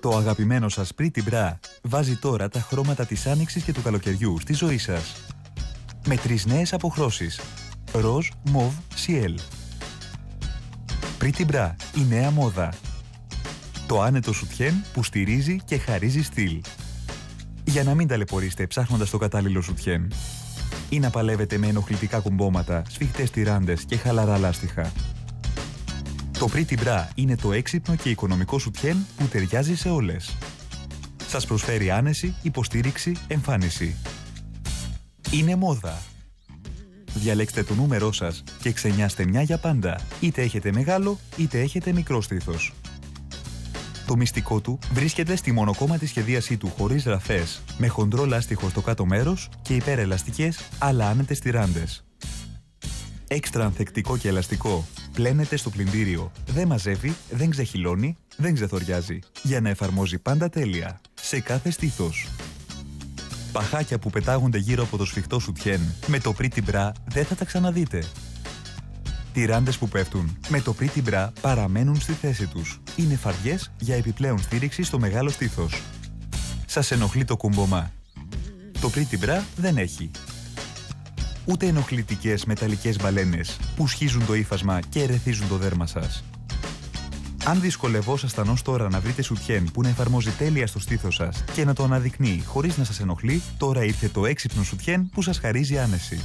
Το αγαπημένο σας Pretty Bra βάζει τώρα τα χρώματα της άνοιξης και του καλοκαιριού στη ζωή σας. Με 3 νέες αποχρώσεις. Ροζ, μοβ, σιέλ. Pretty Bra, η νέα μόδα. Το άνετο σουτιέν που στηρίζει και χαρίζει στυλ. Για να μην ταλαιπωρήσετε ψάχνοντας το κατάλληλο σουτιέν. Ή να παλεύετε με ενοχλητικά κουμπώματα, σφιχτές τυράντες και χαλαρά λάστιχα. Το Pretty Bra είναι το έξυπνο και οικονομικό σουτιέν που ταιριάζει σε όλες. Σας προσφέρει άνεση, υποστήριξη, εμφάνιση. Είναι μόδα. Διαλέξτε το νούμερό σας και ξενιάστε μια για πάντα. Είτε έχετε μεγάλο, είτε έχετε μικρό στήθος. Το μυστικό του βρίσκεται στη μονοκόμματη σχεδίασή του χωρίς ραφές, με χοντρό λάστιχο στο κάτω μέρος και υπερελαστικές αλλά άνετες τυράντες. Έξτρα ανθεκτικό και ελαστικό. Πλένεται στο πλυντήριο. Δεν μαζεύει, δεν ξεχυλώνει, δεν ξεθοριάζει. Για να εφαρμόζει πάντα τέλεια. Σε κάθε στήθος. Παχάκια που πετάγονται γύρω από το σφιχτό σουτιέν. Με το Pretty Bra δεν θα τα ξαναδείτε. Τυράντες που πέφτουν. Με το Pretty Bra παραμένουν στη θέση τους. Είναι φαρδιές για επιπλέον στήριξη στο μεγάλο στήθος. Σας ενοχλεί το κούμπομα? Το Pretty Bra δεν έχει. Ούτε ενοχλητικές μεταλλικές μπαλένες που σχίζουν το ύφασμα και ερεθίζουν το δέρμα σας. Αν δυσκολευόσασταν ως τώρα να βρείτε σουτιέν που να εφαρμόζει τέλεια στο στήθος σας και να το αναδεικνύει χωρίς να σας ενοχλεί, τώρα ήρθε το έξυπνο σουτιέν που σας χαρίζει άνεση.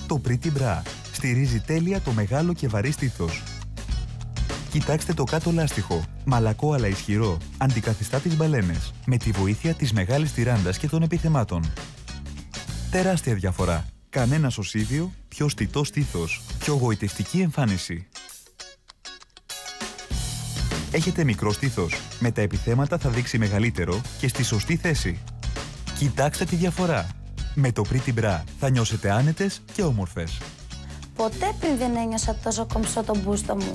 Το Pretty Bra στηρίζει τέλεια το μεγάλο και βαρύ στήθος. Κοιτάξτε το κάτω λάστιχο, μαλακό αλλά ισχυρό, αντικαθιστά τις μπαλένες, με τη βοήθεια της μεγάλης τυράντας και των επιθεμάτων. Τεράστια διαφορά. Κανένα σωσίδιο, πιο στιτό στήθος, πιο γοητευτική εμφάνιση. Έχετε μικρό στήθος, με τα επιθέματα θα δείξει μεγαλύτερο και στη σωστή θέση. Κοιτάξτε τη διαφορά. Με το Pretty Bra θα νιώσετε άνετες και όμορφες. Ποτέ πριν δεν ένιωσα τόσο κομψό το μπούστο μου.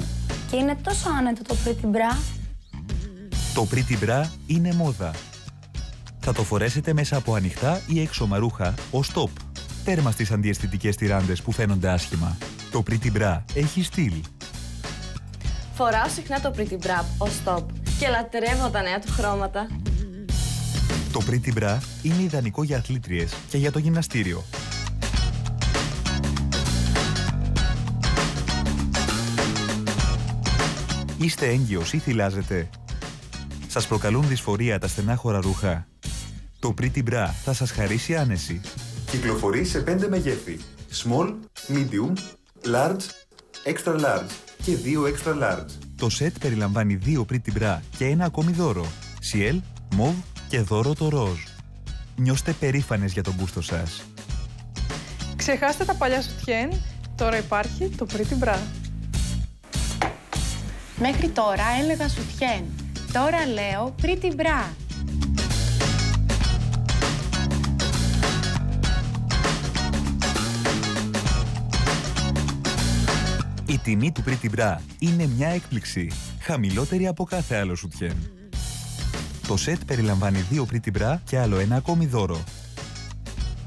Και είναι τόσο άνετο το Pretty Bra. Το Pretty Bra είναι μόδα. Θα το φορέσετε μέσα από ανοιχτά ή έξωμα ρούχα ως top. Τέρμα στις αντιαισθητικές τυράντες που φαίνονται άσχημα. Το Pretty Bra έχει στυλ. Φοράω συχνά το Pretty Bra ως top και λατρεύω τα νέα του χρώματα. Το Pretty Bra είναι ιδανικό για αθλήτριες και για το γυμναστήριο. Είστε έγκυος ή θυλάζετε? Σας προκαλούν δυσφορία τα στενάχωρα ρούχα? Το Pretty Bra θα σας χαρίσει άνεση. Κυκλοφορεί σε 5 μεγέθη. Small, medium, large, extra large και 2 extra large. Το σετ περιλαμβάνει 2 Pretty Bra και ένα ακόμη δώρο. Ciel, mauve και δώρο το ροζ. Νιώστε περήφανες για τον μπούστο σας. Ξεχάστε τα παλιά σουτιέν, τώρα υπάρχει το Pretty Bra. Μέχρι τώρα έλεγα σουτιέν, τώρα λέω Pretty Bra. Η τιμή του Pretty Bra είναι μια έκπληξη, χαμηλότερη από κάθε άλλο σουτιέν. Το σετ περιλαμβάνει 2 Pretty Bra και άλλο ένα ακόμη δώρο.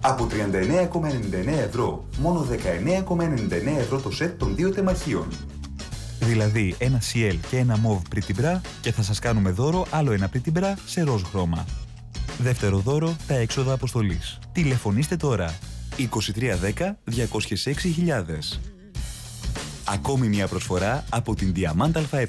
Από 39,99 ευρώ, μόνο 19,99 ευρώ το σετ των 2 τεμαχίων. Δηλαδή ένα Ciel και ένα Mauve Pretty Bra και θα σας κάνουμε δώρο άλλο ένα Pretty Bra σε ροζ χρώμα. Δεύτερο δώρο, τα έξοδα αποστολής. Τηλεφωνήστε τώρα. 2310 206.000. Ακόμη μια προσφορά από την Diamant ΑΕ.